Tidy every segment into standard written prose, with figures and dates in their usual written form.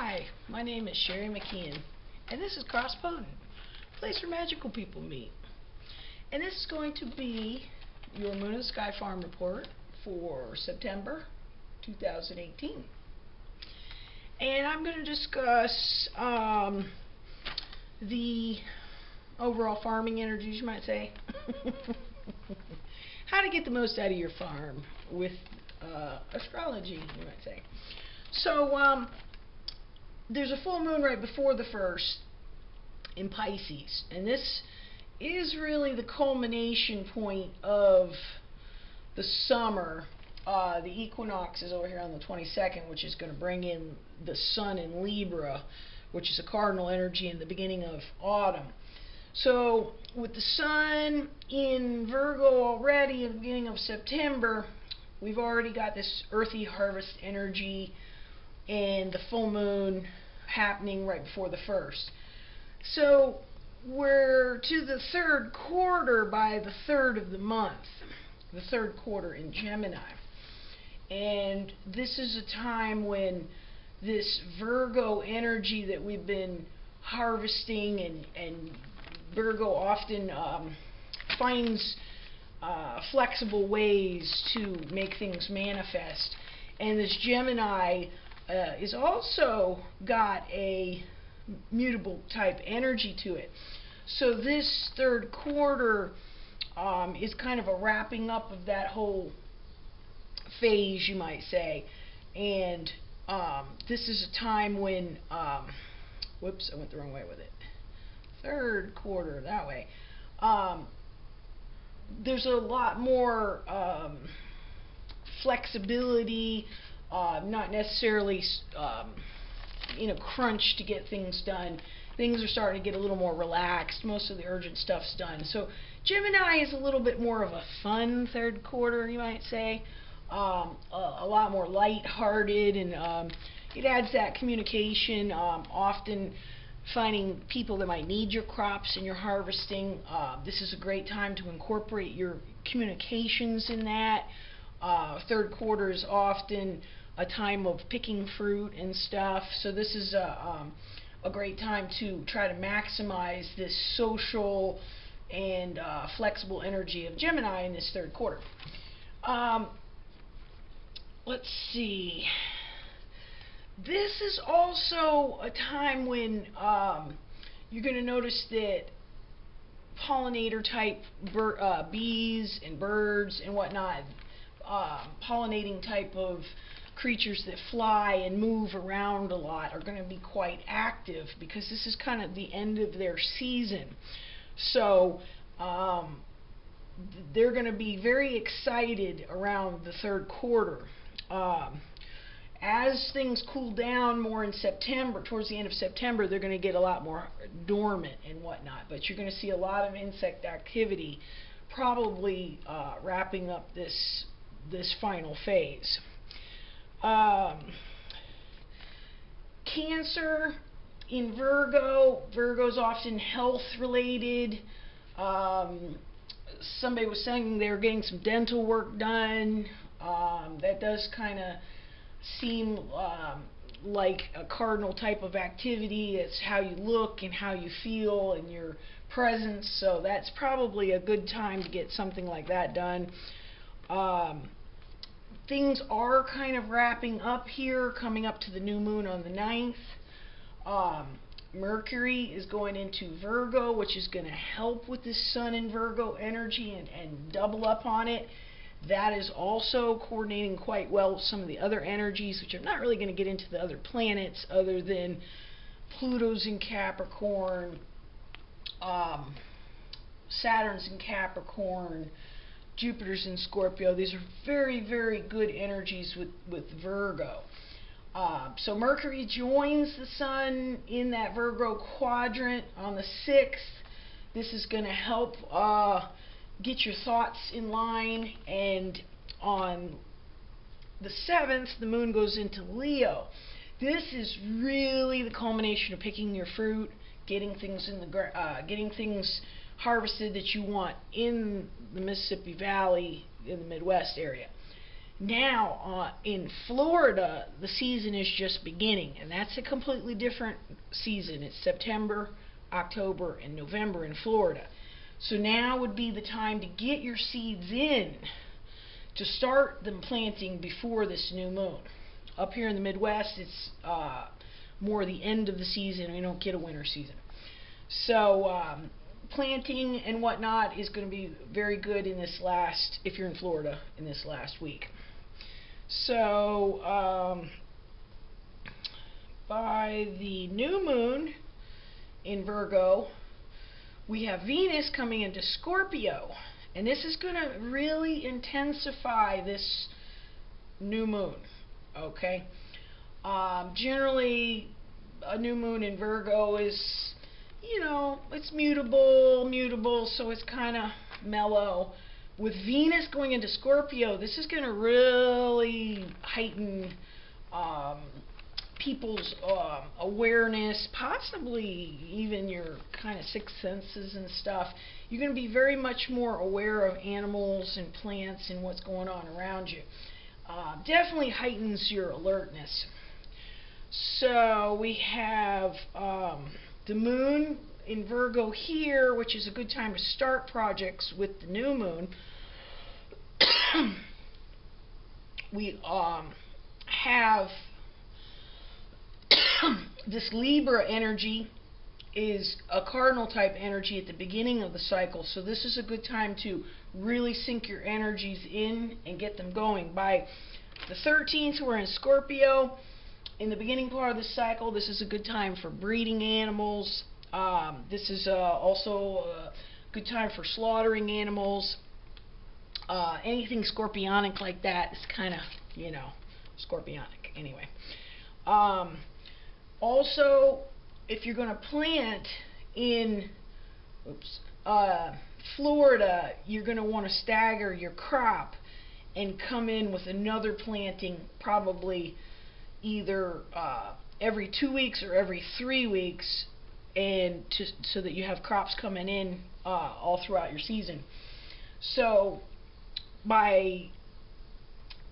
Hi, my name is Sherry McKeon, and this is Cross Potent, a place where magical people meet. And this is going to be your Moon in the Sky Farm report for September 2018. And I'm going to discuss the overall farming energies, you might say. How to get the most out of your farm with astrology, you might say. So, there's a full moon right before the first in Pisces, and this is really the culmination point of the summer. The equinox is over here on the 22nd, which is going to bring in the sun in Libra, which is a cardinal energy in the beginning of autumn. So with the sun in Virgo already in the beginning of September, we've already got this earthy harvest energy and the full moon happening right before the first. So we're to the third quarter by the third of the month, the third quarter in Gemini. And this is a time when this Virgo energy that we've been harvesting, and Virgo often finds flexible ways to make things manifest. And this Gemini is also got a mutable type energy to it. So this third quarter is kind of a wrapping up of that whole phase, you might say. And this is a time when, whoops, I went the wrong way with it. Third quarter, that way. There's a lot more flexibility, not necessarily crunch to get things done. Things are starting to get a little more relaxed. Most of the urgent stuff's done. So Gemini is a little bit more of a fun third quarter, you might say. A lot more light-hearted, and it adds that communication, often finding people that might need your crops and your harvesting. This is a great time to incorporate your communications in that. Third quarter is often a time of picking fruit and stuff, so this is a great time to try to maximize this social and flexible energy of Gemini in this third quarter. Let's see. This is also a time when you're going to notice that pollinator type bees and birds and whatnot, pollinating type of creatures that fly and move around a lot are going to be quite active, because this is kind of the end of their season. So they're going to be very excited around the third quarter. As things cool down more in September, towards the end of September, they're going to get a lot more dormant and whatnot. But you're going to see a lot of insect activity, probably wrapping up this final phase. Cancer in Virgo. Virgo's often health related. Somebody was saying they were getting some dental work done. That does kind of seem like a cardinal type of activity. It's how you look and how you feel and your presence, so that's probably a good time to get something like that done. Things are kind of wrapping up here, coming up to the new moon on the 9th. Mercury is going into Virgo, which is going to help with this sun in Virgo energy and double up on it. That is also coordinating quite well with some of the other energies, which I'm not really going to get into the other planets other than Pluto's in Capricorn, Saturn's in Capricorn, Jupiter's in Scorpio. These are very, very good energies with Virgo. So Mercury joins the sun in that Virgo quadrant on the 6th. This is going to help get your thoughts in line, and on the 7th the moon goes into Leo. This is really the culmination of picking your fruit, getting things in the getting things harvested that you want in the Mississippi Valley, in the Midwest area. Now, in Florida, the season is just beginning, and that's a completely different season. It's September, October, and November in Florida. So now would be the time to get your seeds in, to start them planting before this new moon. Up here in the Midwest, it's more the end of the season. We don't get a winter season. So planting and whatnot is going to be very good in this last, if you're in Florida, in this last week. So by the new moon in Virgo, we have Venus coming into Scorpio, and this is going to really intensify this new moon. Okay, generally a new moon in Virgo is, you know, it's mutable, so it's kind of mellow. With Venus going into Scorpio, this is going to really heighten people's awareness, possibly even your kind of sixth senses and stuff. You're going to be very much more aware of animals and plants and what's going on around you. Definitely heightens your alertness. So we have the moon in Virgo here, which is a good time to start projects with the new moon. We have this Libra energy is a cardinal type energy at the beginning of the cycle, so this is a good time to really sink your energies in and get them going. By the 13th, we're in Scorpio. In the beginning part of the cycle, this is a good time for breeding animals. This is also a good time for slaughtering animals. Anything scorpionic like that is kind of, you know, scorpionic anyway. Also, if you're going to plant in Florida, you're going to want to stagger your crop and come in with another planting, probably either every 2 weeks or every 3 weeks, and so that you have crops coming in all throughout your season. So by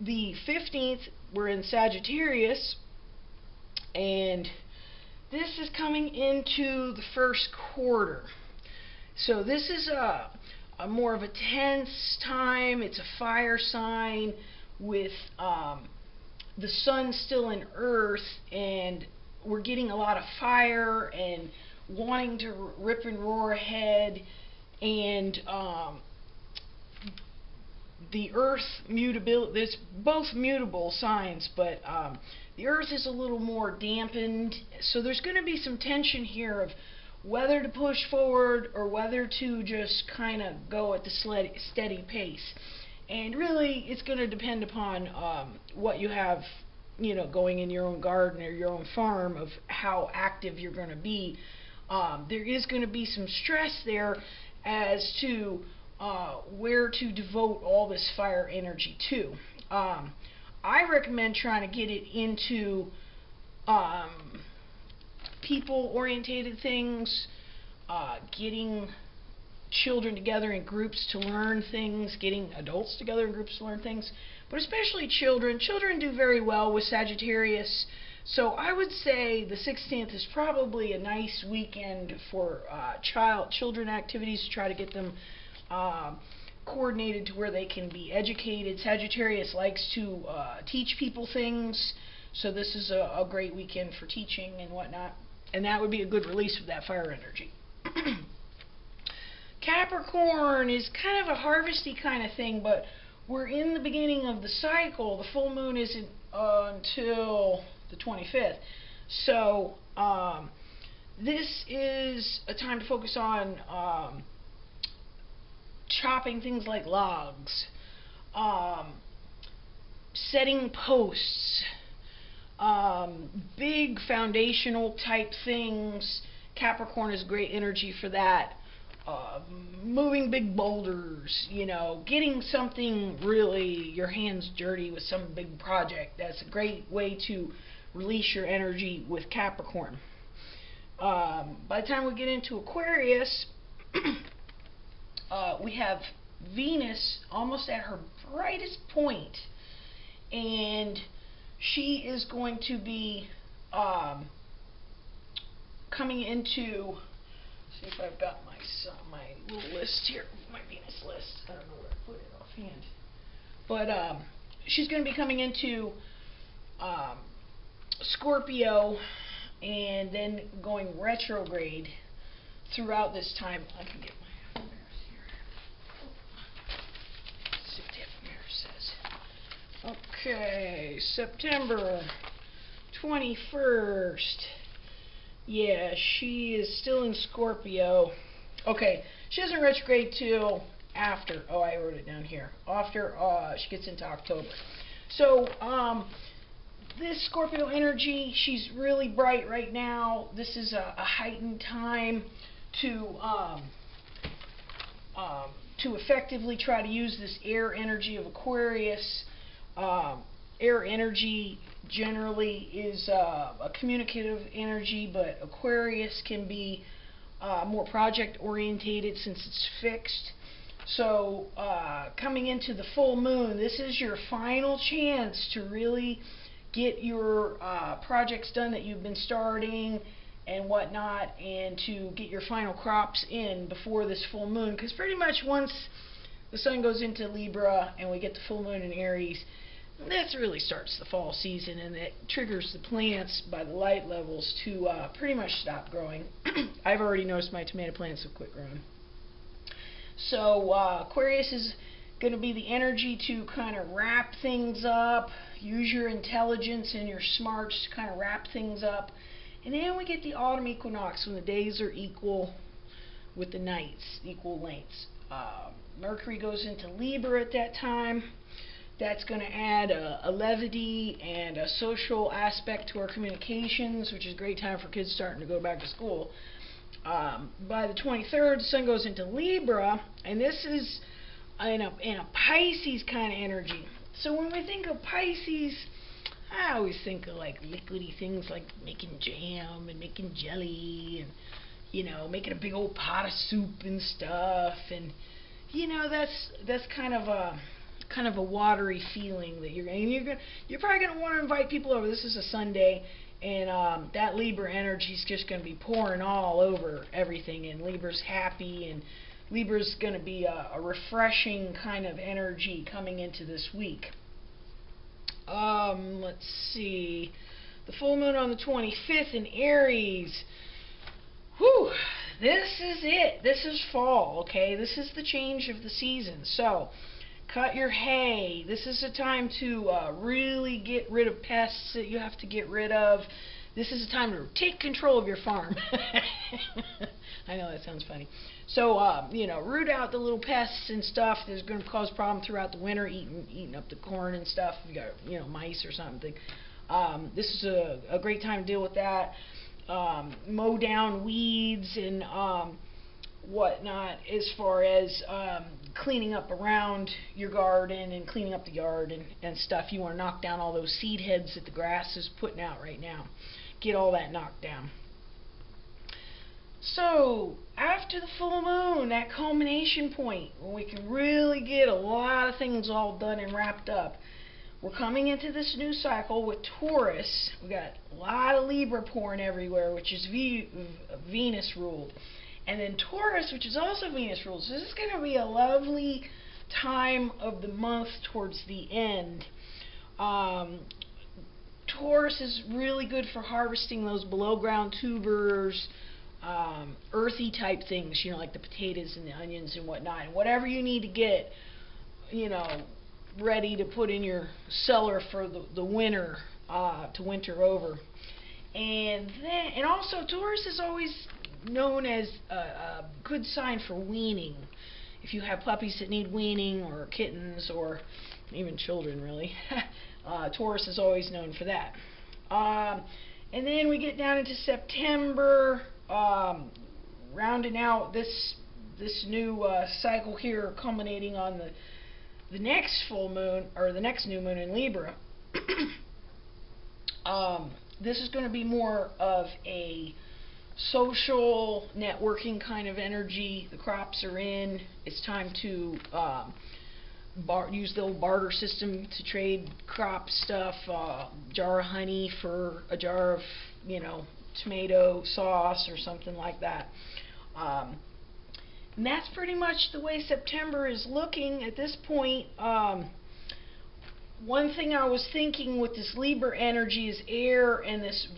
the 15th, we're in Sagittarius, and this is coming into the first quarter. So this is a more of a tense time. It's a fire sign with the sun still in Earth, and we're getting a lot of fire and wanting to rip and roar ahead, and the Earth mutability, there's both mutable signs, but the Earth is a little more dampened, so there's going to be some tension here of whether to push forward or whether to just kind of go at the steady pace. And really, it's going to depend upon what you have, you know, going in your own garden or your own farm, of how active you're going to be. There is going to be some stress there as to where to devote all this fire energy to. I recommend trying to get it into people-orientated things, getting children together in groups to learn things, getting adults together in groups to learn things, but especially children. Children do very well with Sagittarius, so I would say the 16th is probably a nice weekend for children activities, to try to get them coordinated to where they can be educated. Sagittarius likes to teach people things, so this is a great weekend for teaching and whatnot, and that would be a good release of that fire energy. Capricorn is kind of a harvesty kind of thing, but we're in the beginning of the cycle. The full moon isn't until the 25th, so this is a time to focus on chopping things like logs, setting posts, big foundational type things. Capricorn is great energy for that. Moving big boulders, you know, getting something really, your hands dirty with some big project. That's a great way to release your energy with Capricorn. By the time we get into Aquarius, we have Venus almost at her brightest point and she is going to be coming into, see if I've got my little list here, my Venus list. I don't know where I put it offhand. But she's going to be coming into Scorpio and then going retrograde throughout this time. I can get my mirrors here. Let's see what the mirror says. Okay, September 21st. Yeah, she is still in Scorpio. Okay, she doesn't retrograde till after. Oh, I wrote it down here. After she gets into October. So, this Scorpio energy, she's really bright right now. This is a heightened time to effectively try to use this air energy of Aquarius. Air energy generally is a communicative energy, but Aquarius can be more project orientated since it's fixed. So coming into the full moon, this is your final chance to really get your projects done that you've been starting and whatnot, and to get your final crops in before this full moon, because pretty much once the sun goes into Libra and we get the full moon in Aries, that really starts the fall season, and it triggers the plants by the light levels to pretty much stop growing. I've already noticed my tomato plants have quit growing. So Aquarius is going to be the energy to kind of wrap things up, use your intelligence and your smarts to kind of wrap things up. And then we get the autumn equinox when the days are equal with the nights, equal lengths. Mercury goes into Libra at that time. That's going to add a levity and a social aspect to our communications, which is a great time for kids starting to go back to school. By the 23rd, the sun goes into Libra, and this is in a Pisces kind of energy. So when we think of Pisces, I always think of like liquidy things like making jam and making jelly and, you know, making a big old pot of soup and stuff. And, you know, that's kind of a watery feeling that you're probably gonna want to invite people over. This is a Sunday, and that Libra energy is just gonna be pouring all over everything, and Libra's happy, and Libra's gonna be a refreshing kind of energy coming into this week. Let's see, the full moon on the 25th in Aries. Whew, this is it. This is fall, okay? This is the change of the season. So cut your hay. This is a time to really get rid of pests that you have to get rid of. This is a time to take control of your farm. I know that sounds funny. So, you know, root out the little pests and stuff that's going to cause problems throughout the winter, eating up the corn and stuff. If you got, you know, mice or something. This is a great time to deal with that. Mow down weeds and whatnot as far as cleaning up around your garden and cleaning up the yard and stuff. You want to knock down all those seed heads that the grass is putting out right now. Get all that knocked down. So after the full moon, that culmination point when we can really get a lot of things all done and wrapped up, we're coming into this new cycle with Taurus. We got a lot of Libra pouring everywhere, which is Venus ruled. And then Taurus, which is also Venus ruled. So this is going to be a lovely time of the month towards the end. Taurus is really good for harvesting those below ground tubers, earthy type things, you know, like the potatoes and the onions and whatnot. And whatever you need to get, you know, ready to put in your cellar for the winter, to winter over. And also Taurus is always known as a good sign for weaning. If you have puppies that need weaning, or kittens, or even children really, Taurus is always known for that. And then we get down into September, rounding out this new cycle here, culminating on the next full moon, or the next new moon in Libra. This is going to be more of a social networking kind of energy. The crops are in. It's time to use the old barter system to trade crop stuff, jar of honey for a jar of, tomato sauce or something like that. And that's pretty much the way September is looking at this point. One thing I was thinking with this Libra energy is air, and this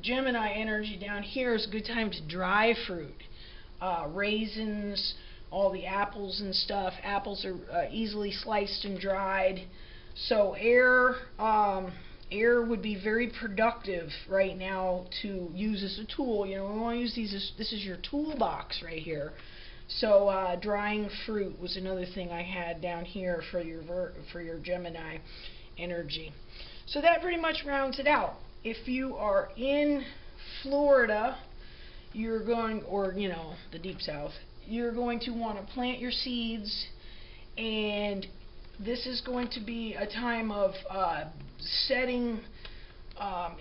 Gemini energy down here is a good time to dry fruit. Raisins, all the apples and stuff. Apples are easily sliced and dried. So air would be very productive right now to use as a tool. We want to use these as, this is your toolbox right here. So drying fruit was another thing I had down here for your Gemini energy. So that pretty much rounds it out. If you are in Florida, you're going, or the deep south, you're going to want to plant your seeds, and this is going to be a time of setting,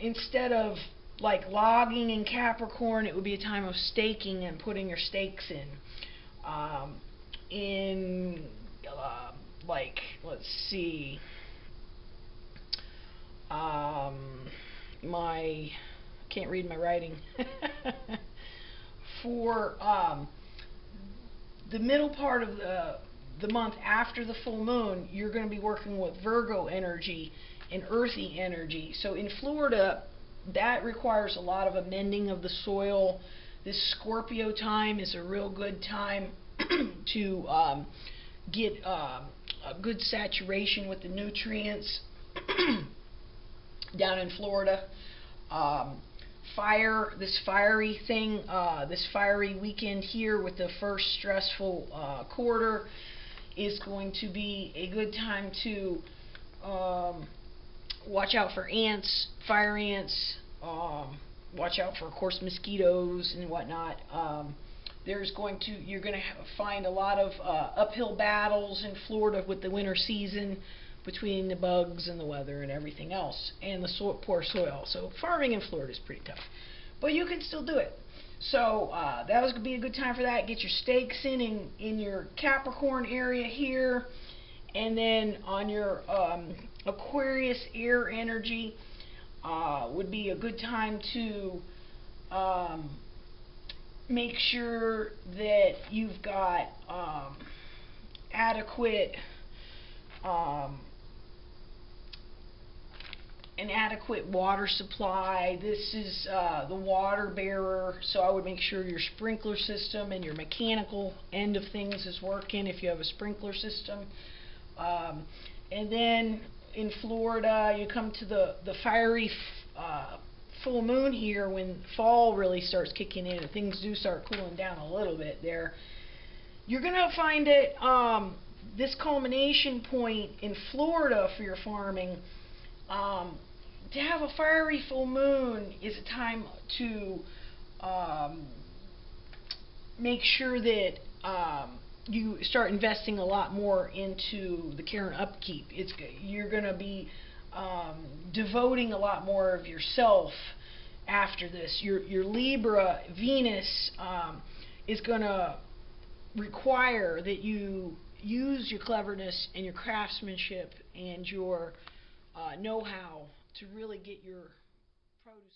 instead of like logging in Capricorn, it would be a time of staking and putting your stakes in. Like, let's see, can't read my writing. For the middle part of the month after the full moon, you're going to be working with Virgo energy and earthy energy. So in Florida, that requires a lot of amending of the soil. This Scorpio time is a real good time to get a good saturation with the nutrients down in Florida. This fiery thing, this fiery weekend here with the first stressful quarter is going to be a good time to watch out for ants, fire ants, watch out for, of course, mosquitoes and whatnot. You're going to find a lot of uphill battles in Florida with the winter season, between the bugs and the weather and everything else, and the poor soil. So farming in Florida is pretty tough, but you can still do it. So that was going to be a good time for that. Get your stakes in your Capricorn area here, and then on your Aquarius air energy would be a good time to make sure that you've got an adequate water supply. This is the water bearer, so I would make sure your sprinkler system and your mechanical end of things is working if you have a sprinkler system. And then in Florida, you come to the fiery full moon here when fall really starts kicking in and things do start cooling down a little bit there. You're going to find that this culmination point in Florida for your farming, to have a fiery full moon is a time to make sure that you start investing a lot more into the care and upkeep. You're going to be devoting a lot more of yourself after this. Your Libra Venus is going to require that you use your cleverness and your craftsmanship and your know-how to really get your produce